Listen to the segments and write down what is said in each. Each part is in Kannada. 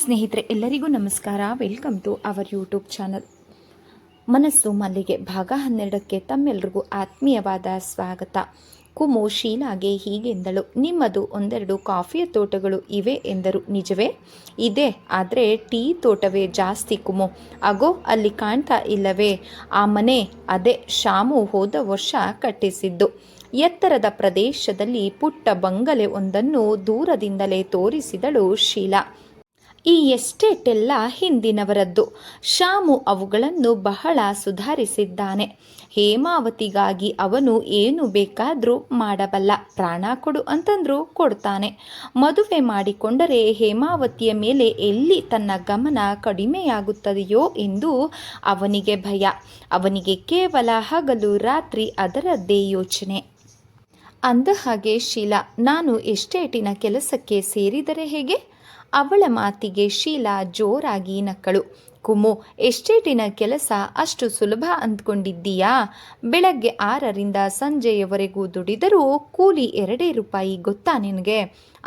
ಸ್ನೇಹಿತರೆ, ಎಲ್ಲರಿಗೂ ನಮಸ್ಕಾರ. Welcome to our YouTube channel. Manasu Mallige ಭಾಗ 12ಕ್ಕೆ ತಮ್ಮೆಲ್ಲರಿಗೂ ಆತ್ಮೀಯವಾದ ಸ್ವಾಗತ. ಕುಮು ಶೀಲಾಗೆ ಹೀಗೆಂದಳು, ನಿಮ್ಮದು ಒಂದೆರಡು ಕಾಫಿಯ ತೋಟಗಳು ಇವೆ ಎಂದರು. ನಿಜವೇ? ಇದೆ, ಆದರೆ ಟೀ ತೋಟವೇ ಜಾಸ್ತಿ ಕುಮು. ಅಗೋ ಅಲ್ಲಿ ಕಾಣ್ತಾ ಇಲ್ಲವೇ ಆ ಮನೆ? ಅದೇ ಶಾಮು ಹೋದ ವರ್ಷ ಕಟ್ಟಿಸಿದ್ದು. ಎತ್ತರದ ಪ್ರದೇಶದಲ್ಲಿ ಪುಟ್ಟ ಬಂಗಲೆ ಒಂದನ್ನು ದೂರದಿಂದಲೇ ತೋರಿಸಿದಳು ಶೀಲಾ. ಈ ಎಸ್ಟೇಟ್ ಎಲ್ಲ ಹಿಂದಿನವರದ್ದು. ಶಾಮು ಅವುಗಳನ್ನು ಬಹಳ ಸುಧಾರಿಸಿದ್ದಾನೆ. ಹೇಮಾವತಿಗಾಗಿ ಅವನು ಏನು ಬೇಕಾದರೂ ಮಾಡಬಲ್ಲ. ಪ್ರಾಣ ಕೊಡು ಅಂತಂದ್ರೂ ಕೊಡ್ತಾನೆ. ಮದುವೆ ಮಾಡಿಕೊಂಡರೆ ಹೇಮಾವತಿಯ ಮೇಲೆ ಎಲ್ಲಿ ತನ್ನ ಗಮನ ಕಡಿಮೆಯಾಗುತ್ತದೆಯೋ ಎಂದು ಅವನಿಗೆ ಭಯ. ಅವನಿಗೆ ಕೇವಲ ಹಗಲು ರಾತ್ರಿ ಅದರದ್ದೇ ಯೋಚನೆ. ಅಂದ ಹಾಗೆ ಶೀಲಾ, ನಾನು ಎಸ್ಟೇಟಿನ ಕೆಲಸಕ್ಕೆ ಸೇರಿದರೆ ಹೇಗೆ? ಅವಳ ಮಾತಿಗೆ ಶೀಲಾ ಜೋರಾಗಿ ನಕ್ಕಳು. ಕುಮು, ಎಸ್ಟೇಟಿನ ಕೆಲಸ ಅಷ್ಟು ಸುಲಭ ಅಂದ್ಕೊಂಡಿದ್ದೀಯಾ? ಬೆಳಗ್ಗೆ 6ರಿಂದ ಸಂಜೆಯವರೆಗೂ ದುಡಿದರೂ ಕೂಲಿ 2 ರೂಪಾಯಿ, ಗೊತ್ತಾ ನಿನಗೆ?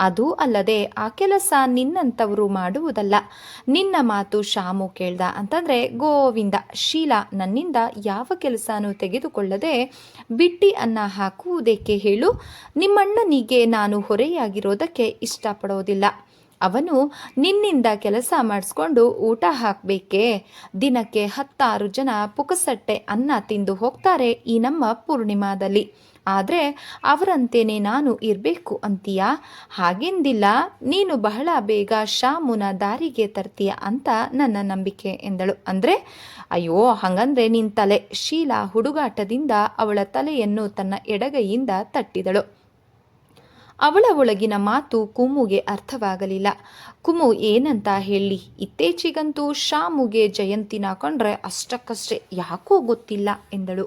ಅದೂ ಅಲ್ಲದೆ ಆ ಕೆಲಸ ನಿನ್ನಂಥವರು ಮಾಡುವುದಲ್ಲ. ನಿನ್ನ ಮಾತು ಶಾಮು ಕೇಳ್ದ ಅಂತಂದರೆ ಗೋವಿಂದ. ಶೀಲಾ, ನನ್ನಿಂದ ಯಾವ ಕೆಲಸನೂ ತೆಗೆದುಕೊಳ್ಳದೆ ಬಿಟ್ಟಿ ಅನ್ನ ಹಾಕುವುದೇಕೆ ಹೇಳು? ನಿಮ್ಮಣ್ಣನಿಗೆ ನಾನು ಹೊರೆಯಾಗಿರೋದಕ್ಕೆ ಇಷ್ಟಪಡೋದಿಲ್ಲ. ಅವನು ನಿನ್ನಿಂದ ಕೆಲಸ ಮಾಡಿಸ್ಕೊಂಡು ಊಟ ಹಾಕಬೇಕೇ? ದಿನಕ್ಕೆ 10 ಜನ ಪುಕಸಟ್ಟೆ ಅನ್ನ ತಿಂದು ಹೋಗ್ತಾರೆ ಈ ನಮ್ಮ ಪೂರ್ಣಿಮಾದಲ್ಲಿ. ಆದರೆ ಅವರಂತೇನೆ ನಾನು ಇರಬೇಕು ಅಂತೀಯಾ? ಹಾಗೆಂದಿಲ್ಲ. ನೀನು ಬಹಳ ಬೇಗ ಶಾಮುನ ದಾರಿಗೆ ತರ್ತೀಯ ಅಂತ ನನ್ನ ನಂಬಿಕೆ ಎಂದಳು. ಅಂದರೆ? ಅಯ್ಯೋ, ಹಾಗಂದ್ರೆ ನಿನ್ನ ತಲೆ. ಶೀಲಾ ಹುಡುಗಾಟದಿಂದ ಅವಳ ತಲೆಯನ್ನು ತನ್ನ ಎಡಗೈಯಿಂದ ತಟ್ಟಿದಳು. ಅವಳ ಒಳಗಿನ ಮಾತು ಕುಮುಗೆ ಅರ್ಥವಾಗಲಿಲ್ಲ. ಕುಮು ಏನಂತ ಹೇಳಿ? ಇತ್ತೀಚೆಗಂತೂ ಶಾಮುಗೆ ಜಯಂತಿನ ಕಂಡ್ರೆ ಅಷ್ಟಕ್ಕಷ್ಟೇ, ಯಾಕೋ ಗೊತ್ತಿಲ್ಲ ಎಂದಳು.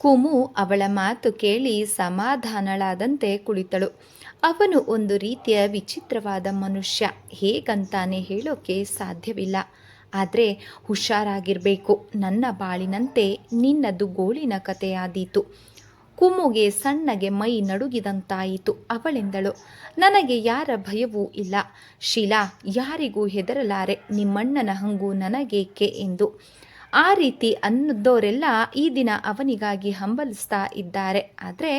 ಕುಮು ಅವಳ ಮಾತು ಕೇಳಿ ಸಮಾಧಾನಳಾದಂತೆ ಕುಳಿತಳು. ಅವನು ಒಂದು ರೀತಿಯ ವಿಚಿತ್ರವಾದ ಮನುಷ್ಯ, ಹೇಗಂತಾನೆ ಹೇಳೋಕೆ ಸಾಧ್ಯವಿಲ್ಲ. ಆದರೆ ಹುಷಾರಾಗಿರಬೇಕು. ನನ್ನ ಬಾಳಿನಂತೆ ನಿನ್ನದು ಗೋಳಿನ ಕಥೆಯಾದೀತು. ಕುಮುಗೆ ಸಣ್ಣಗೆ ಮೈ ನಡುಗಿದಂತಾಯಿತು. ಅವಳೆಂದಳು, ನನಗೆ ಯಾರ ಭಯವೂ ಇಲ್ಲ ಶೀಲಾ, ಯಾರಿಗೂ ಹೆದರಲಾರೆ. ನಿಮ್ಮಣ್ಣನ ಹಂಗು ನನಗೇಕೆ ಎಂದು. ಆ ರೀತಿ ಅನ್ನೋರೆಲ್ಲ ಈ ದಿನ ಅವನಿಗಾಗಿ ಹಂಬಲಿಸ್ತಾ ಇದ್ದಾರೆ. ಆದರೆ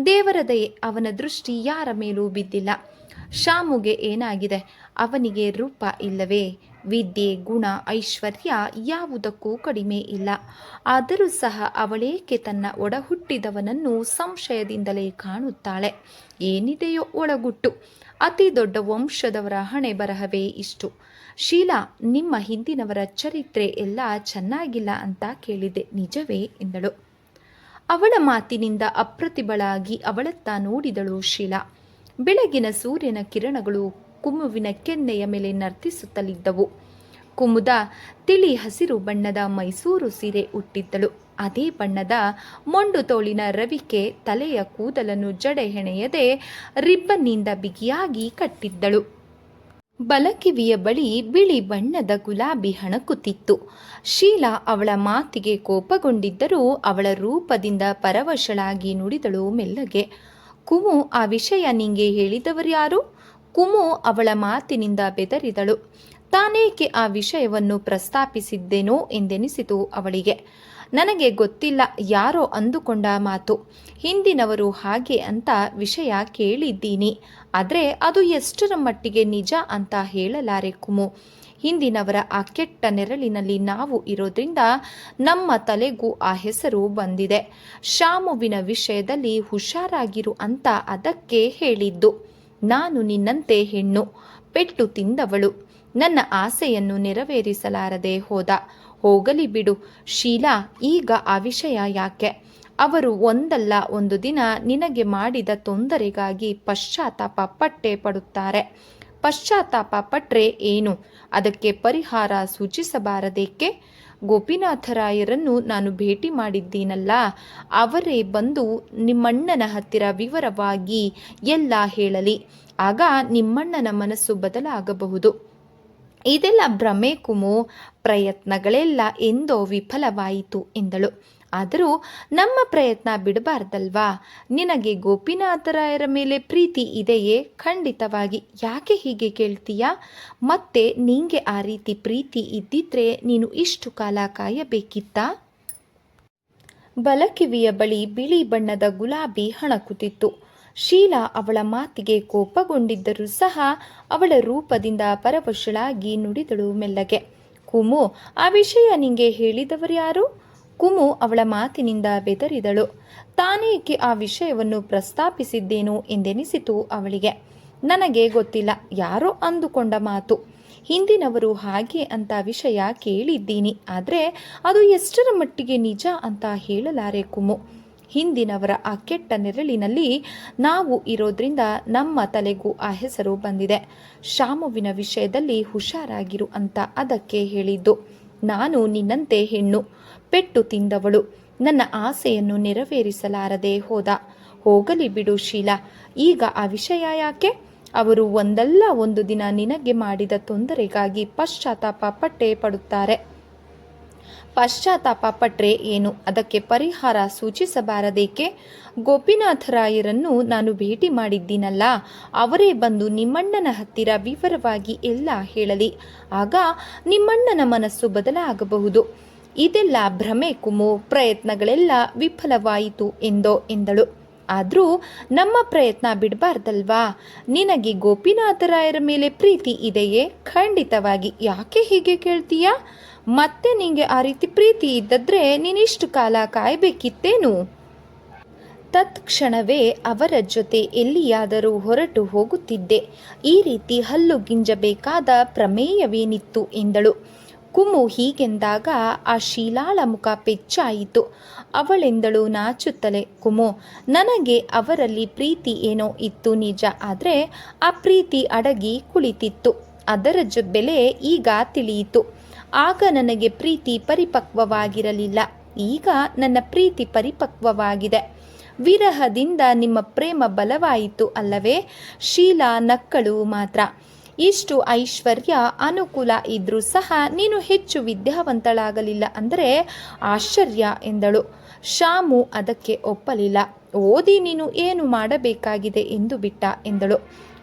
ದೇವರ ದಯೆ, ಅವನ ದೃಷ್ಟಿ ಯಾರ ಮೇಲೂ ಬಿದ್ದಿಲ್ಲ. ಶಾಮುಗೆ ಏನಾಗಿದೆ? ಅವನಿಗೆ ರೂಪ ಇಲ್ಲವೇ? ವಿದ್ಯೆ, ಗುಣ, ಐಶ್ವರ್ಯ ಯಾವುದಕ್ಕೂ ಕಡಿಮೆ ಇಲ್ಲ. ಆದರೂ ಸಹ ಅವಳೇಕೆ ತನ್ನ ಒಡಹುಟ್ಟಿದವನನ್ನು ಸಂಶಯದಿಂದಲೇ ಕಾಣುತ್ತಾಳೆ? ಏನಿದೆಯೋ ಒಳಗುಟ್ಟು. ಅತಿ ದೊಡ್ಡ ವಂಶದವರ ಹಣೆ ಬರಹವೇ ಇಷ್ಟು. ಶೀಲಾ, ನಿಮ್ಮ ಹಿಂದಿನವರ ಚರಿತ್ರೆ ಎಲ್ಲ ಚೆನ್ನಾಗಿಲ್ಲ ಅಂತ ಕೇಳಿದೆ, ನಿಜವೇ ಎಂದಳು. ಅವಳ ಮಾತಿನಿಂದ ಅಪ್ರತಿಭಳಾಗಿ ಅವಳತ್ತ ನೋಡಿದಳು ಶೀಲಾ. ಬೆಳಗಿನ ಸೂರ್ಯನ ಕಿರಣಗಳು ಕುಮುವಿನ ಕೆನ್ನೆಯ ಮೇಲೆ ನರ್ತಿಸುತ್ತಲಿದ್ದವು. ಕುಮುದ ತಿಳಿ ಹಸಿರು ಬಣ್ಣದ ಮೈಸೂರು ಸೀರೆ ಉಟ್ಟಿದ್ದಳು. ಅದೇ ಬಣ್ಣದ ಮೊಂಡು ತೋಳಿನ ರವಿಕೆ ತಲೆಯ ಕೂದಲನ್ನು ಜಡೆ ಹೆಣೆಯದೆ ರಿಬ್ಬನ್ನಿಂದ ಬಿಗಿಯಾಗಿ ಕಟ್ಟಿದ್ದಳು. ಬಲಕಿವಿಯ ಬಳಿ ಬಿಳಿ ಬಣ್ಣದ ಗುಲಾಬಿ ಹಣಕುತ್ತಿತ್ತು. ಶೀಲಾ ಅವಳ ಮಾತಿಗೆ ಕೋಪಗೊಂಡಿದ್ದರೂ ಅವಳ ರೂಪದಿಂದ ಪರವಶಳಾಗಿ ನುಡಿದಳು ಮೆಲ್ಲಗೆ. ಕುಮು, ಆ ವಿಷಯ ನಿಂಗೆ ಹೇಳಿದವರ್ಯಾರು? ಕುಮು ಅವಳ ಮಾತಿನಿಂದ ಬೆದರಿದಳು. ತಾನೇಕೆ ಆ ವಿಷಯವನ್ನು ಪ್ರಸ್ತಾಪಿಸಿದ್ದೇನೋ ಎಂದೆನಿಸಿತು ಅವಳಿಗೆ. ನನಗೆ ಗೊತ್ತಿಲ್ಲ, ಯಾರೋ ಅಂದುಕೊಂಡ ಮಾತು. ಹಿಂದಿನವರು ಹಾಗೆ ಅಂತ ವಿಷಯ ಕೇಳಿದ್ದೀನಿ. ಆದರೆ ಅದು ಎಷ್ಟರ ಮಟ್ಟಿಗೆ ನಿಜ ಅಂತ ಹೇಳಲಾರೆ ಕುಮು. ಹಿಂದಿನವರ ಆ ಕೆಟ್ಟ ನೆರಳಿನಲ್ಲಿ ನಾವು ಇರೋದ್ರಿಂದ ನಮ್ಮ ತಲೆಗೂ ಆ ಹೆಸರು ಬಂದಿದೆ. ಶಾಮುವಿನ ವಿಷಯದಲ್ಲಿ ಹುಷಾರಾಗಿರು ಅಂತ ಅದಕ್ಕೆ ಹೇಳಿದ್ದು. ನಾನು ನಿನ್ನಂತೆ ಹೆಣ್ಣು, ಪೆಟ್ಟು ತಿಂದವಳು. ನನ್ನ ಆಸೆಯನ್ನು ನೆರವೇರಿಸಲಾರದೆ ಹೋದ. ಹೋಗಲಿ ಬಿಡು ಶೀಲಾ, ಈಗ ಆ ವಿಷಯ ಯಾಕೆ? ಅವರು ಒಂದಲ್ಲ ಒಂದು ದಿನ ನಿನಗೆ ಮಾಡಿದ ತೊಂದರೆಗಾಗಿ ಪಶ್ಚಾತ್ತಾಪ ಪಟ್ಟೇ ಪಡುತ್ತಾರೆ. ಪಶ್ಚಾತ್ತಾಪ ಪಟ್ರೆ ಏನು? ಅದಕ್ಕೆ ಪರಿಹಾರ ಸೂಚಿಸಬಾರದೇಕೆ? ಗೋಪಿನಾಥರಾಯರನ್ನು ನಾನು ಭೇಟಿ ಮಾಡಿದ್ದೀನಲ್ಲ, ಅವರೇ ಬಂದು ನಿಮ್ಮಣ್ಣನ ಹತ್ತಿರ ವಿವರವಾಗಿ ಎಲ್ಲ ಹೇಳಲಿ. ಆಗ ನಿಮ್ಮಣ್ಣನ ಮನಸ್ಸು ಬದಲಾಗಬಹುದು. ಇದೆಲ್ಲ ಭ್ರಮೆ ಕುಮು. ಪ್ರಯತ್ನಗಳೆಲ್ಲ ಎಂದೋ ವಿಫಲವಾಯಿತು ಎಂದಳು. ಆದರೂ ನಮ್ಮ ಪ್ರಯತ್ನ ಬಿಡಬಾರ್ದಲ್ವಾ? ನಿನಗೆ ಗೋಪಿನಾಥರಾಯರ ಮೇಲೆ ಪ್ರೀತಿ ಇದೆಯೇ? ಖಂಡಿತವಾಗಿ. ಯಾಕೆ ಹೀಗೆ ಕೇಳ್ತೀಯಾ? ಮತ್ತೆ ನಿಂಗೆ ಆ ರೀತಿ ಪ್ರೀತಿ ಇದ್ದಿದ್ರೆ ನೀನು ಇಷ್ಟು ಕಾಲ ಕಾಯಬೇಕಿತ್ತಾ? ಬಲಕಿವಿಯ ಬಳಿ ಬಿಳಿ ಬಣ್ಣದ ಗುಲಾಬಿ ಹಣಕುತ್ತಿತ್ತು. ಶೀಲಾ ಅವಳ ಮಾತಿಗೆ ಕೋಪಗೊಂಡಿದ್ದರೂ ಸಹ ಅವಳ ರೂಪದಿಂದ ಪರವಶಳಾಗಿ ನುಡಿದಳು ಮೆಲ್ಲಗೆ. ಕುಮು, ಆ ವಿಷಯ ನಿಂಗೆ ಹೇಳಿದವರ್ಯಾರು? ಕುಮು ಅವಳ ಮಾತಿನಿಂದ ಬೆದರಿದಳು. ತಾನೇಕೆ ಆ ವಿಷಯವನ್ನು ಪ್ರಸ್ತಾಪಿಸಿದ್ದೇನೋ ಎಂದೆನಿಸಿತು ಅವಳಿಗೆ. ನನಗೆ ಗೊತ್ತಿಲ್ಲ, ಯಾರೋ ಅಂದುಕೊಂಡ ಮಾತು. ಹಿಂದಿನವರು ಹಾಗೆ ಅಂತ ವಿಷಯ ಕೇಳಿದ್ದೀನಿ, ಆದರೆ ಅದು ಎಷ್ಟರ ಮಟ್ಟಿಗೆ ನಿಜ ಅಂತ ಹೇಳಲಾರೆ ಕುಮು. ಹಿಂದಿನವರ ಆ ಕೆಟ್ಟ ನೆರಳಿನಲ್ಲಿ ನಾವು ಇರೋದ್ರಿಂದ ನಮ್ಮ ತಲೆಗೂ ಆ ಹೆಸರು ಬಂದಿದೆ. ಶಾಮುವಿನ ವಿಷಯದಲ್ಲಿ ಹುಷಾರಾಗಿರು ಅಂತ ಅದಕ್ಕೆ ಹೇಳಿದ್ದು. ನಾನು ನಿನ್ನಂತೆ ಹೆಣ್ಣು, ಪೆಟ್ಟು ತಿಂದವಳು. ನನ್ನ ಆಸೆಯನ್ನು ನೆರವೇರಿಸಲಾರದೆ ಹೋದ. ಹೋಗಲಿ ಬಿಡು ಶೀಲಾ, ಈಗ ಆ ವಿಷಯ ಯಾಕೆ? ಅವರು ಒಂದಲ್ಲ ಒಂದು ದಿನ ನಿನಗೆ ಮಾಡಿದ ತೊಂದರೆಗಾಗಿ ಪಶ್ಚಾತ್ತಾಪ ಪಟ್ಟೇ ಪಡುತ್ತಾರೆ. ಪಶ್ಚಾತ್ತಾಪ ಪಟ್ರೆ ಏನು? ಅದಕ್ಕೆ ಪರಿಹಾರ ಸೂಚಿಸಬಾರದೇಕೆ? ಗೋಪಿನಾಥರಾಯರನ್ನು ನಾನು ಭೇಟಿ ಮಾಡಿದ್ದೀನಲ್ಲ, ಅವರೇ ಬಂದು ನಿಮ್ಮಣ್ಣನ ಹತ್ತಿರ ವಿವರವಾಗಿ ಎಲ್ಲ ಹೇಳಲಿ. ಆಗ ನಿಮ್ಮಣ್ಣನ ಮನಸ್ಸು ಬದಲಾಗಬಹುದು. ಇದೆಲ್ಲ ಭ್ರಮೆ ಕುಮು, ಪ್ರಯತ್ನಗಳೆಲ್ಲ ವಿಫಲವಾಯಿತು ಎಂದಳು. ಆದರೂ ನಮ್ಮ ಪ್ರಯತ್ನ ಬಿಡಬಾರ್ದಲ್ವಾ? ನಿನಗೆ ಗೋಪಿನಾಥರಾಯರ ಮೇಲೆ ಪ್ರೀತಿ ಇದೆಯೇ? ಖಂಡಿತವಾಗಿ. ಯಾಕೆ ಹೀಗೆ ಕೇಳ್ತೀಯಾ? ಮತ್ತೆ ನಿಂಗೆ ಆ ರೀತಿ ಪ್ರೀತಿ ಇದ್ದದ್ರೆ ನೀನಿಷ್ಟು ಕಾಲ ಕಾಯಬೇಕಿತ್ತೇನು? ತತ್ಕ್ಷಣವೇ ಅವರ ಜೊತೆ ಎಲ್ಲಿಯಾದರೂ ಹೊರಟು ಹೋಗುತ್ತಿದ್ದೆ. ಈ ರೀತಿ ಹಲ್ಲು ಗಿಂಜಬೇಕಾದ ಪ್ರಮೇಯವೇನಿತ್ತು ಎಂದಳು. ಕುಮು ಹೀಗೆಂದಾಗ ಆ ಶೀಲಾಳ ಮುಖ ಪೆಚ್ಚಾಯಿತು. ಅವಳೆಂದಳು ನಾಚುತ್ತಲೇ, ಕುಮು, ನನಗೆ ಅವರಲ್ಲಿ ಪ್ರೀತಿ ಏನೋ ಇತ್ತು ನಿಜ, ಆದರೆ ಆ ಪ್ರೀತಿ ಅಡಗಿ ಕುಳಿತಿತ್ತು. ಅದರ ಬೆಲೆ ಈಗ ತಿಳಿಯಿತು. ಆಗ ನನಗೆ ಪ್ರೀತಿ ಪರಿಪಕ್ವವಾಗಿರಲಿಲ್ಲ. ಈಗ ನನ್ನ ಪ್ರೀತಿ ಪರಿಪಕ್ವವಾಗಿದೆ. ವಿರಹದಿಂದ ನಿಮ್ಮ ಪ್ರೇಮ ಬಲವಾಯಿತು ಅಲ್ಲವೇ? ಶೀಲಾ ನಕ್ಕಳು ಮಾತ್ರ. ಇಷ್ಟು ಐಶ್ವರ್ಯ ಅನುಕೂಲ ಇದ್ರೂ ಸಹ ನೀನು ಹೆಚ್ಚು ವಿದ್ಯಾವಂತಳಾಗಲಿಲ್ಲ ಅಂದರೆ ಆಶ್ಚರ್ಯ ಎಂದಳು. ಶಾಮು ಅದಕ್ಕೆ ಒಪ್ಪಲಿಲ್ಲ. ಓದಿ ನೀನು ಏನು ಮಾಡಬೇಕಾಗಿದೆ ಎಂದು ಬಿಟ್ಟ ಎಂದಳು.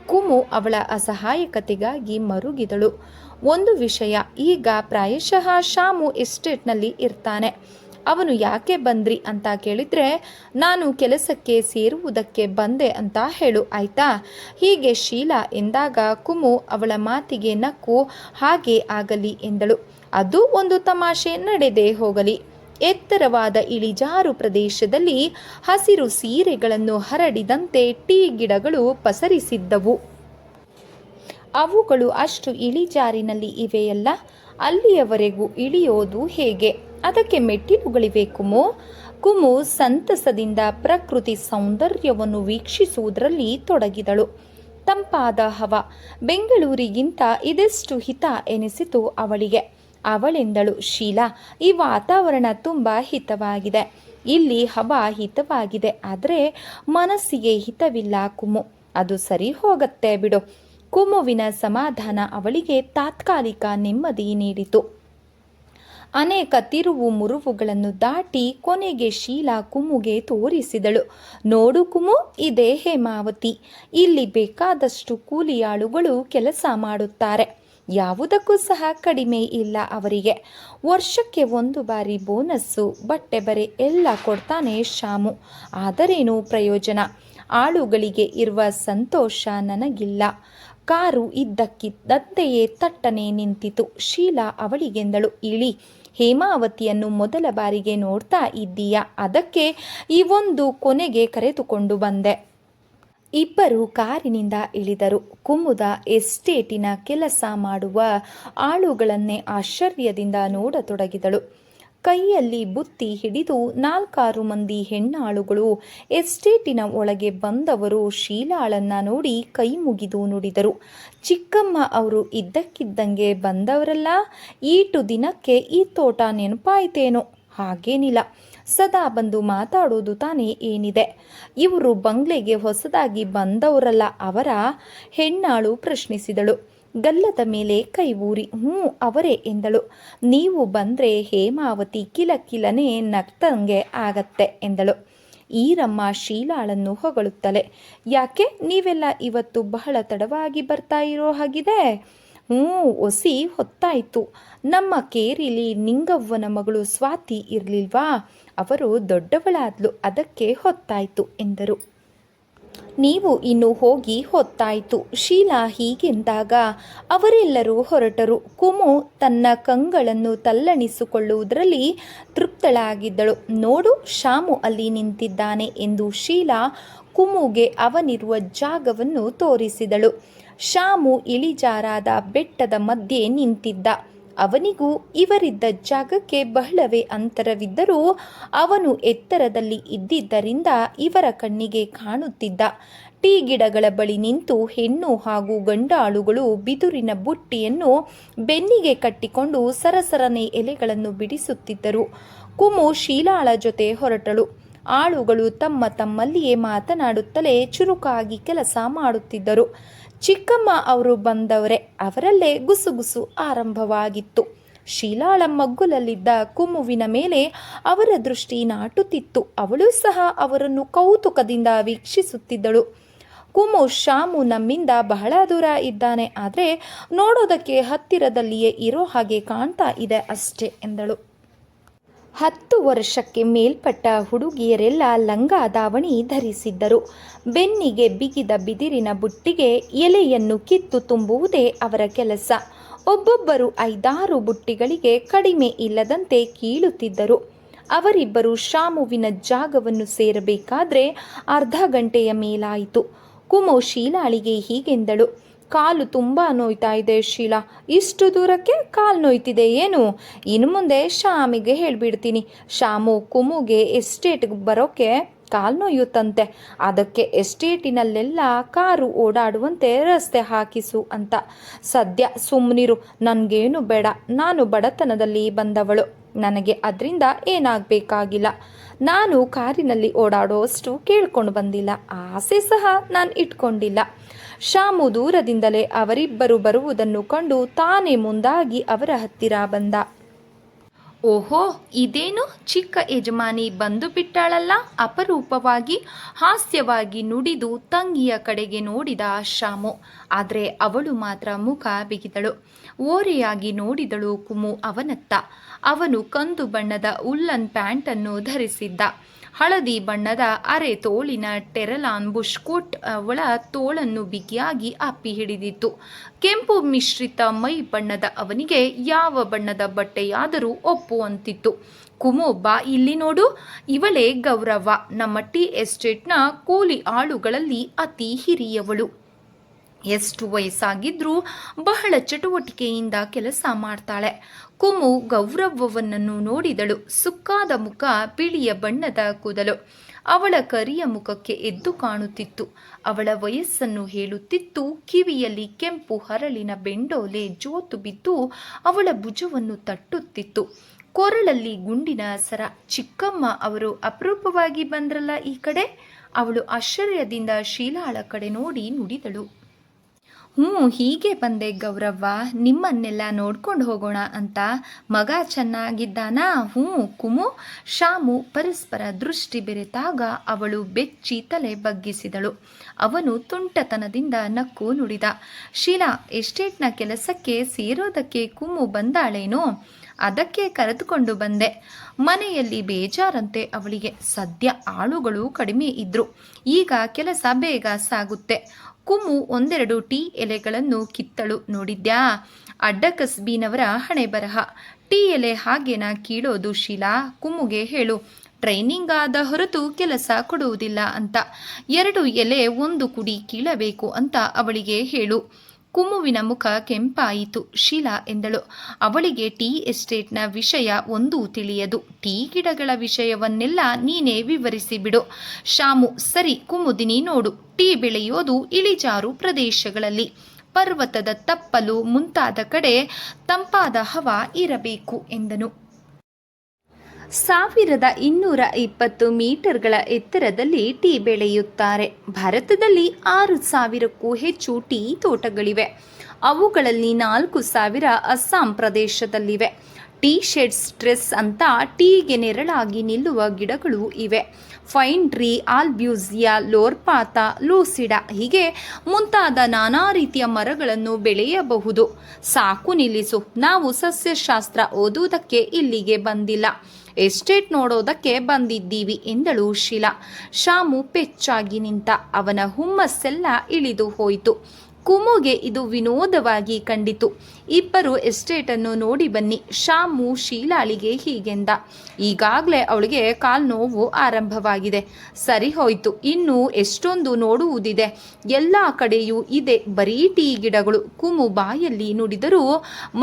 ಕುಮು ಅವಳ ಅಸಹಾಯಕತೆಗಾಗಿ ಮರುಗಿದಳು. ಒಂದು ವಿಷಯ, ಈಗ ಪ್ರಾಯಶಃ ಶಾಮು ಎಸ್ಟೇಟ್ನಲ್ಲಿ ಇರ್ತಾನೆ. ಅವನು ಯಾಕೆ ಬಂದ್ರಿ ಅಂತ ಕೇಳಿದ್ರೆ, ನಾನು ಕೆಲಸಕ್ಕೆ ಸೇರುವುದಕ್ಕೆ ಬಂದೆ ಅಂತ ಹೇಳು, ಆಯ್ತಾ? ಹೀಗೆ ಶೀಲಾ ಎಂದಾಗ ಕುಮು ಅವಳ ಮಾತಿಗೆ ನಕ್ಕು ಹಾಗೆ ಆಗಲಿ ಎಂದಳು. ಅದು ಒಂದು ತಮಾಷೆ ನಡೆದೇ ಹೋಗಲಿ. ಎತ್ತರವಾದ ಇಳಿಜಾರು ಪ್ರದೇಶದಲ್ಲಿ ಹಸಿರು ಸೀರೆಗಳನ್ನು ಹರಡಿದಂತೆ ಟೀ ಗಿಡಗಳು ಪಸರಿಸಿದ್ದವು. ಅವುಗಳು ಅಷ್ಟು ಇಳಿಜಾರಿನಲ್ಲಿ ಇವೆಯಲ್ಲ, ಅಲ್ಲಿಯವರೆಗೂ ಇಳಿಯೋದು ಹೇಗೆ? ಅದಕ್ಕೆ ಮೆಟ್ಟಿಲುಗಳಿವೆ ಕುಮು. ಕುಮು ಸಂತಸದಿಂದ ಪ್ರಕೃತಿ ಸೌಂದರ್ಯವನ್ನು ವೀಕ್ಷಿಸುವುದರಲ್ಲಿ ತೊಡಗಿದಳು. ತಂಪಾದ ಹವ ಬೆಂಗಳೂರಿಗಿಂತ ಇದೆಷ್ಟು ಹಿತ ಎನಿಸಿತು ಅವಳಿಗೆ. ಅವಳೆಂದಳು, ಶೀಲಾ, ಈ ವಾತಾವರಣ ತುಂಬ ಹಿತವಾಗಿದೆ. ಇಲ್ಲಿ ಹವ ಹಿತವಾಗಿದೆ, ಆದರೆ ಮನಸ್ಸಿಗೆ ಹಿತವಿಲ್ಲ ಕುಮು. ಅದು ಸರಿ ಹೋಗತ್ತೆ ಬಿಡು. ಕುಮುವಿನ ಸಮಾಧಾನ ಅವಳಿಗೆ ತಾತ್ಕಾಲಿಕ ನೆಮ್ಮದಿ ನೀಡಿತು. ಅನೇಕ ತಿರುವು ಮುರುವುಗಳನ್ನು ದಾಟಿ ಕೊನೆಗೆ ಶೀಲಾ ಕುಮುಗೆ ತೋರಿಸಿದಳು. ನೋಡು ಕುಮು, ಇದೇ ಹೇಮಾವತಿ. ಇಲ್ಲಿ ಬೇಕಾದಷ್ಟು ಕೂಲಿಯಾಳುಗಳು ಕೆಲಸ ಮಾಡುತ್ತಾರೆ. ಯಾವುದಕ್ಕೂ ಸಹ ಕಡಿಮೆ ಇಲ್ಲ ಅವರಿಗೆ. ವರ್ಷಕ್ಕೆ 1 ಬಾರಿ ಬೋನಸ್ಸು, ಬಟ್ಟೆ ಬರೆ ಎಲ್ಲ ಕೊಡ್ತಾನೆ ಶಾಮು. ಆದರೇನು ಪ್ರಯೋಜನ? ಆಳುಗಳಿಗೆ ಇರುವ ಸಂತೋಷ ನನಗಿಲ್ಲ. ಕಾರು ಇದ್ದಕ್ಕಿದ್ದಂತೆಯೇ ತಟ್ಟನೆ ನಿಂತಿತು. ಶೀಲಾ ಅವಳಿಗೆಂದಳು, ಇಳಿ. ಹೇಮಾವತಿಯನ್ನು ಮೊದಲ ಬಾರಿಗೆ ನೋಡ್ತಾ ಇದ್ದೀಯಾ? ಅದಕ್ಕೆ ಈ ಒಂದು ಕೊನೆಗೆ ಕರೆದುಕೊಂಡು ಬಂದೆ. ಇಬ್ಬರು ಕಾರಿನಿಂದ ಇಳಿದರು. ಕುಮುದ ಎಸ್ಟೇಟಿನ ಕೆಲಸ ಮಾಡುವ ಆಳುಗಳನ್ನೇ ಆಶ್ಚರ್ಯದಿಂದ ನೋಡತೊಡಗಿದಳು. ಕೈಯಲ್ಲಿ ಬುತ್ತಿ ಹಿಡಿದು 4-6 ಮಂದಿ ಹೆಣ್ಣಾಳುಗಳು ಎಸ್ಟೇಟಿನ ಒಳಗೆ ಬಂದವರು ಶೀಲಾಳನ್ನ ನೋಡಿ ಕೈ ಮುಗಿದು ನುಡಿದರು. ಚಿಕ್ಕಮ್ಮ ಅವರು ಇದ್ದಕ್ಕಿದ್ದಂಗೆ ಬಂದವರಲ್ಲ, ಈಟು ದಿನಕ್ಕೆ ಈ ತೋಟ ನೆನಪಾಯ್ತೇನೋ? ಹಾಗೇನಿಲ್ಲ, ಸದಾ ಬಂದು ಮಾತಾಡೋದು ತಾನೇ ಏನಿದೆ. ಇವರು ಬಂಗ್ಲೆಗೆ ಹೊಸದಾಗಿ ಬಂದವರಲ್ಲ ಅವರ? ಹೆಣ್ಣಾಳು ಪ್ರಶ್ನಿಸಿದಳು. ಗಲ್ಲದ ಮೇಲೆ ಕೈ ಊರಿ ಅವರೇ ಎಂದಳು. ನೀವು ಬಂದ್ರೆ ಹೇಮಾವತಿ ಕಿಲಕಿಲನೆ ನಗ್ತಂಗೆ ಆಗತ್ತೆ ಎಂದಳು. ಈರಮ್ಮ ಶೀಲಾಳನ್ನು ಹೊಗಳುತ್ತಲೆ. ಯಾಕೆ ನೀವೆಲ್ಲ ಇವತ್ತು ಬಹಳ ತಡವಾಗಿ ಬರ್ತಾ ಇರೋ ಹಾಗಿದೆ? ಒಸಿ ಹೊತ್ತಾಯಿತು. ನಮ್ಮ ಕೇರಿಲಿ ನಿಂಗವ್ವನ ಮಗಳು ಸ್ವಾತಿ ಇರಲಿಲ್ವಾ? ಅವರು ದೊಡ್ಡವಳಾದ್ಲು, ಅದಕ್ಕೆ ಹೊತ್ತಾಯಿತು ಎಂದರು. ನೀವು ಇನ್ನು ಹೋಗಿ ಹೊತ್ತಾಯಿತು. ಶೀಲಾ ಹೀಗೆಂದಾಗ ಅವರೆಲ್ಲರೂ ಹೊರಟರು. ಕುಮು ತನ್ನ ಕಂಗಳನ್ನು ತಲ್ಲಣಿಸಿಕೊಳ್ಳುವುದರಲ್ಲಿ ತೃಪ್ತಳಾಗಿದ್ದಳು. ನೋಡು, ಶಾಮು ಅಲ್ಲಿ ನಿಂತಿದ್ದಾನೆ ಎಂದು ಶೀಲಾ ಕುಮುಗೆ ಅವನಿರುವ ಜಾಗವನ್ನು ತೋರಿಸಿದಳು. ಶಾಮು ಇಳಿಜಾರಾದ ಬೆಟ್ಟದ ಮಧ್ಯೆ ನಿಂತಿದ್ದ. ಅವನಿಗೂ ಇವರಿದ್ದ ಜಾಗಕ್ಕೆ ಬಹಳವೇ ಅಂತರವಿದ್ದರೂ ಅವನು ಎತ್ತರದಲ್ಲಿ ಇದ್ದಿದ್ದರಿಂದ ಇವರ ಕಣ್ಣಿಗೆ ಕಾಣುತ್ತಿದ್ದ. ಟೀ ಗಿಡಗಳ ಬಳಿ ನಿಂತು ಹೆಣ್ಣು ಹಾಗೂ ಗಂಡಾಳುಗಳು ಬಿದುರಿನ ಬುಟ್ಟಿಯನ್ನು ಬೆನ್ನಿಗೆ ಕಟ್ಟಿಕೊಂಡು ಸರಸರನೆ ಎಲೆಗಳನ್ನು ಬಿಡಿಸುತ್ತಿದ್ದರು. ಕುಮು ಶೀಲಾಳ ಜೊತೆ ಹೊರಟಳು. ಆಳುಗಳು ತಮ್ಮ ತಮ್ಮಲ್ಲಿಯೇ ಮಾತನಾಡುತ್ತಲೇ ಚುರುಕಾಗಿ ಕೆಲಸ ಮಾಡುತ್ತಿದ್ದರು. ಚಿಕ್ಕಮ್ಮ ಅವರು ಬಂದವರೇ, ಅವರಲ್ಲೇ ಗುಸುಗುಸು ಆರಂಭವಾಗಿತ್ತು. ಶೀಲಾಳ ಮಗ್ಗುಲಲ್ಲಿದ್ದ ಕುಮುವಿನ ಮೇಲೆ ಅವರ ದೃಷ್ಟಿ ನಾಟುತ್ತಿತ್ತು. ಅವಳು ಸಹ ಅವರನ್ನು ಕೌತುಕದಿಂದ ವೀಕ್ಷಿಸುತ್ತಿದ್ದಳು. ಕುಮು, ಶಾಮು ನಮ್ಮಿಂದ ಬಹಳ ದೂರ ಇದ್ದಾನೆ, ಆದರೆ ನೋಡೋದಕ್ಕೆ ಹತ್ತಿರದಲ್ಲಿಯೇ ಇರೋ ಹಾಗೆ ಕಾಣ್ತಾ ಇದೆ ಅಷ್ಟೇ ಎಂದಳು. 10 ವರ್ಷಕ್ಕೆ ಮೇಲ್ಪಟ್ಟ ಹುಡುಗಿಯರೆಲ್ಲ ಲಂಗ ದಾವಣಿ ಧರಿಸಿದ್ದರು. ಬೆನ್ನಿಗೆ ಬಿಗಿದ ಬಿದಿರಿನ ಬುಟ್ಟಿಗೆ ಎಲೆಯನ್ನು ಕಿತ್ತು ತುಂಬುವುದೇ ಅವರ ಕೆಲಸ. ಒಬ್ಬೊಬ್ಬರು 5-6 ಬುಟ್ಟಿಗಳಿಗೆ ಕಡಿಮೆ ಇಲ್ಲದಂತೆ ಕೀಳುತ್ತಿದ್ದರು. ಅವರಿಬ್ಬರು ಶಾಮುವಿನ ಜಾಗವನ್ನು ಸೇರಬೇಕಾದ್ರೆ ಅರ್ಧ ಗಂಟೆಯ ಮೇಲಾಯಿತು. ಕುಮು ಶೀಲಾಳಿಗೆ ಹೀಗೆಂದಳು. ಕಾಲು ತುಂಬ ನೋಯ್ತಾ ಇದೆ ಶೀಲಾ. ಇಷ್ಟು ದೂರಕ್ಕೆ ಕಾಲು ನೋಯ್ತಿದೆ ಏನು? ಇನ್ನು ಮುಂದೆ ಶಾಮಿಗೆ ಹೇಳಿಬಿಡ್ತೀನಿ. ಶಾಮು ಕುಮುಗೆ ಎಸ್ಟೇಟ್ಗೆ ಬರೋಕ್ಕೆ ಕಾಲು ನೋಯುತ್ತಂತೆ. ಅದಕ್ಕೆ ಎಸ್ಟೇಟಿನಲ್ಲೆಲ್ಲ ಕಾರು ಓಡಾಡುವಂತೆ ರಸ್ತೆ ಹಾಕಿಸು ಅಂತ. ಸದ್ಯ ಸುಮ್ಮನಿರು, ನನಗೇನು ಬೇಡ. ನಾನು ಬಡತನದಲ್ಲಿ ಬಂದವಳು. ನನಗೆ ಅದರಿಂದ ಏನಾಗಬೇಕಾಗಿಲ್ಲ. ನಾನು ಕಾರಿನಲ್ಲಿ ಓಡಾಡೋಷ್ಟು ಕೇಳ್ಕೊಂಡು ಬಂದಿಲ್ಲ. ಆಸೆ ಸಹ ನಾನು ಇಟ್ಕೊಂಡಿಲ್ಲ. ಶಾಮು ದೂರದಿಂದಲೇ ಅವರಿಬ್ಬರು ಬರುವುದನ್ನು ಕಂಡು ತಾನೇ ಮುಂದಾಗಿ ಅವರ ಹತ್ತಿರ ಬಂದ. ಓಹೋ, ಇದೇನು ಚಿಕ್ಕ ಯಜಮಾನಿ ಬಂದು ಬಿಟ್ಟಾಳಲ್ಲ? ಅಪರೂಪವಾಗಿ ಹಾಸ್ಯವಾಗಿ ನುಡಿದು ತಂಗಿಯ ಕಡೆಗೆ ನೋಡಿದ ಶಾಮು. ಆದರೆ ಅವಳು ಮಾತ್ರ ಮುಖ ಬಿಗಿದಳು. ಓರೆಯಾಗಿ ನೋಡಿದಳು ಕುಮು ಅವನತ್ತ. ಅವನು ಕಂದು ಬಣ್ಣದ ಉಲ್ಲನ್ ಪ್ಯಾಂಟನ್ನು ಧರಿಸಿದ್ದ. ಹಳದಿ ಬಣ್ಣದ ಅರೆ ತೋಳಿನ ಟೆರಲಾನ್ ಬುಷ್ಕೋಟ್ ಅವಳ ತೋಳನ್ನು ಬಿಗಿಯಾಗಿ ಅಪ್ಪಿ ಹಿಡಿದಿತ್ತು. ಕೆಂಪು ಮಿಶ್ರಿತ ಮೈ ಬಣ್ಣದ ಅವನಿಗೆ ಯಾವ ಬಣ್ಣದ ಬಟ್ಟೆಯಾದರೂ ಒಪ್ಪುವಂತಿತ್ತು. ಕುಮು, ಬಾ ಇಲ್ಲಿ ನೋಡು, ಇವಳೇ ಗೌರವ್ವ, ನಮ್ಮ ಟೀ ಎಸ್ಟೇಟ್ನ ಕೂಲಿ ಆಳುಗಳಲ್ಲಿ ಅತಿ ಹಿರಿಯವಳು. ಎಷ್ಟು ವಯಸ್ಸಾಗಿದ್ರೂ ಬಹಳ ಚಟುವಟಿಕೆಯಿಂದ ಕೆಲಸ ಮಾಡ್ತಾಳೆ. ಕುಮು ಗೌರವ್ವವನ್ನು ನೋಡಿದಳು. ಸುಕ್ಕಾದ ಮುಖ, ಬಿಳಿಯ ಬಣ್ಣದ ಕೂದಲು ಅವಳ ಕರಿಯ ಮುಖಕ್ಕೆ ಎದ್ದು ಕಾಣುತ್ತಿತ್ತು. ಅವಳ ವಯಸ್ಸನ್ನು ಹೇಳುತ್ತಿತ್ತು. ಕಿವಿಯಲ್ಲಿ ಕೆಂಪು ಹರಳಿನ ಬೆಂಡೋಲೆ ಜೋತು ಬಿದ್ದು ಅವಳ ಭುಜವನ್ನು ತಟ್ಟುತ್ತಿತ್ತು. ಕೊರಳಲ್ಲಿ ಗುಂಡಿನ ಸರ. ಚಿಕ್ಕಮ್ಮ ಅವರು ಅಪರೂಪವಾಗಿ ಬಂದ್ರಲ್ಲ ಈ ಕಡೆ? ಅವಳು ಆಶ್ಚರ್ಯದಿಂದ ಶೀಲಾಳ ಕಡೆ ನೋಡಿ ನುಡಿದಳು. ಹೀಗೆ ಬಂದೆ ಗೌರವ್ವ, ನಿಮ್ಮನ್ನೆಲ್ಲ ನೋಡ್ಕೊಂಡು ಹೋಗೋಣ ಅಂತ. ಮಗ ಚೆನ್ನಾಗಿದ್ದಾನಾ? ಕುಮು, ಶಾಮು ಪರಸ್ಪರ ದೃಷ್ಟಿ ಬೆರೆತಾಗ ಅವಳು ಬೆಚ್ಚಿ ತಲೆ ಬಗ್ಗಿಸಿದಳು. ಅವನು ತುಂಟತನದಿಂದ ನಕ್ಕು ನುಡಿದ. ಶೀಲಾ, ಎಸ್ಟೇಟ್ನ ಕೆಲಸಕ್ಕೆ ಸೇರೋದಕ್ಕೆ ಕುಮು ಬಂದಾಳೇನೋ? ಅದಕ್ಕೆ ಕರೆದುಕೊಂಡು ಬಂದೆ. ಮನೆಯಲ್ಲಿ ಬೇಜಾರಂತೆ ಅವಳಿಗೆ. ಸದ್ಯ ಆಳುಗಳು ಕಡಿಮೆ ಇದ್ರು. ಈಗ ಕೆಲಸ ಬೇಗ ಸಾಗುತ್ತೆ. ಕುಮು 1-2 ಟೀ ಎಲೆಗಳನ್ನು ಕಿತ್ತಳು. ನೋಡಿದ್ಯಾ? ಅಡ್ಡಕಸ್ಬಿನವರ ಹಣೆ ಬರಹ. ಟೀ ಎಲೆ ಹಾಗೇನ ಕೀಳೋದು ಶೀಲಾ? ಕುಮುಗೆ ಹೇಳು, ಟ್ರೈನಿಂಗ್ ಆದ ಹೊರತು ಕೆಲಸ ಕೊಡುವುದಿಲ್ಲ ಅಂತ. 2 ಎಲೆ 1 ಕುಡಿ ಕೀಳಬೇಕು ಅಂತ ಅವಳಿಗೆ ಹೇಳು. ಕುಮುವಿನ ಮುಖ ಕೆಂಪಾಯಿತು. ಶೀಲಾ ಎಂದಳು. ಅವಳಿಗೆ ಟೀ ಎಸ್ಟೇಟ್ನ ವಿಷಯ ಒಂದೂ ತಿಳಿಯದು. ಟೀ ಗಿಡಗಳ ವಿಷಯವನ್ನೆಲ್ಲ ನೀನೇ ವಿವರಿಸಿ ಬಿಡು. ಶಾಮು, ಸರಿ ಕುಮುದಿನಿ, ನೋಡು, ಟೀ ಬೆಳೆಯೋದು ಇಳಿಜಾರು ಪ್ರದೇಶಗಳಲ್ಲಿ, ಪರ್ವತದ ತಪ್ಪಲು ಮುಂತಾದ ಕಡೆ ತಂಪಾದ ಹವಾ ಇರಬೇಕು ಎಂದನು. 1220 ಮೀಟರ್ಗಳ ಎತ್ತರದಲ್ಲಿ ಟೀ ಬೆಳೆಯುತ್ತಾರೆ. ಭಾರತದಲ್ಲಿ 6,000ಕ್ಕೂ ಹೆಚ್ಚು ಟೀ ತೋಟಗಳಿವೆ. ಅವುಗಳಲ್ಲಿ 4,000 ಅಸ್ಸಾಂ ಪ್ರದೇಶದಲ್ಲಿವೆ. ಟೀ ಶೆಡ್ ಸ್ಟ್ರೆಸ್ ಅಂತ ಟೀಗೆ ನೆರಳಾಗಿ ನಿಲ್ಲುವ ಗಿಡಗಳು ಇವೆ. ಫೈನ್ ಟ್ರೀ, ಆಲ್ಬ್ಯೂಸಿಯಾ, ಲೋರ್ಪಾತ, ಲೂಸಿಡಾ ಹೀಗೆ ಮುಂತಾದ ನಾನಾ ರೀತಿಯ ಮರಗಳನ್ನು ಬೆಳೆಯಬಹುದು. ಸಾಕು ನಿಲ್ಲಿಸು, ನಾವು ಸಸ್ಯಶಾಸ್ತ್ರ ಓದುವುದಕ್ಕೆ ಇಲ್ಲಿಗೆ ಬಂದಿಲ್ಲ, ಎಸ್ಟೇಟ್ ನೋಡೋದಕ್ಕೆ ಬಂದಿದ್ದೀವಿ ಎಂದಳು ಶೀಲಾ. ಶಾಮು ಪೆಚ್ಚಾಗಿ ನಿಂತ. ಅವನ ಹುಮ್ಮಸ್ಸೆಲ್ಲ ಇಳಿದು ಹೋಯಿತು. ಕುಮುಗೆ ಇದು ವಿನೋದವಾಗಿ ಕಂಡಿತು. ಇಬ್ಬರು ಎಸ್ಟೇಟನ್ನು ನೋಡಿ ಬನ್ನಿ. ಶಾಮು ಶೀಲಾಳಿಗೆ ಹೀಗೆಂದ. ಈಗಾಗಲೇ ಅವಳಿಗೆ ಕಾಲ್ನೋವು ಆರಂಭವಾಗಿದೆ. ಸರಿ ಹೋಯ್ತು, ಇನ್ನು ಎಷ್ಟೊಂದು ನೋಡುವುದಿದೆ. ಎಲ್ಲ ಕಡೆಯೂ ಇದೆ ಬರೀ ಟೀ ಗಿಡಗಳು. ಕುಮು ಬಾಯಲ್ಲಿ ನುಡಿದರೂ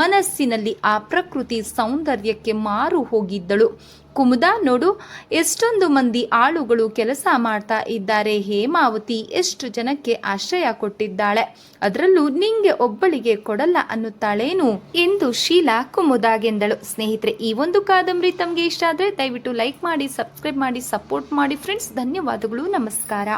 ಮನಸ್ಸಿನಲ್ಲಿ ಆ ಪ್ರಕೃತಿ ಸೌಂದರ್ಯಕ್ಕೆ ಮಾರು ಹೋಗಿದ್ದಳು. ಕುಮುದ ನೋಡು, ಎಷ್ಟೊಂದು ಮಂದಿ ಆಳುಗಳು ಕೆಲಸ ಮಾಡ್ತಾ ಇದ್ದಾರೆ. ಹೇಮಾವತಿ ಎಷ್ಟು ಜನಕ್ಕೆ ಆಶ್ರಯ ಕೊಟ್ಟಿದ್ದಾಳೆ, ಅದರಲ್ಲೂ ನಿಂಗೆ ಒಬ್ಬಳಿಗೆ ಕೊಡಲ್ಲ ಅನ್ನುತ್ತಾಳೇನು ಎಂದು ಶೀಲಾ ಕುಮುದಾಗೆಂದಳು. ಸ್ನೇಹಿತರೆ, ಈ ಒಂದು ಕಾದಂಬರಿ ತಮಗೆ ಇಷ್ಟ ಆದರೆ ದಯವಿಟ್ಟು ಲೈಕ್ ಮಾಡಿ, ಸಬ್ಸ್ಕ್ರೈಬ್ ಮಾಡಿ, ಸಪೋರ್ಟ್ ಮಾಡಿ ಫ್ರೆಂಡ್ಸ್. ಧನ್ಯವಾದಗಳು, ನಮಸ್ಕಾರ.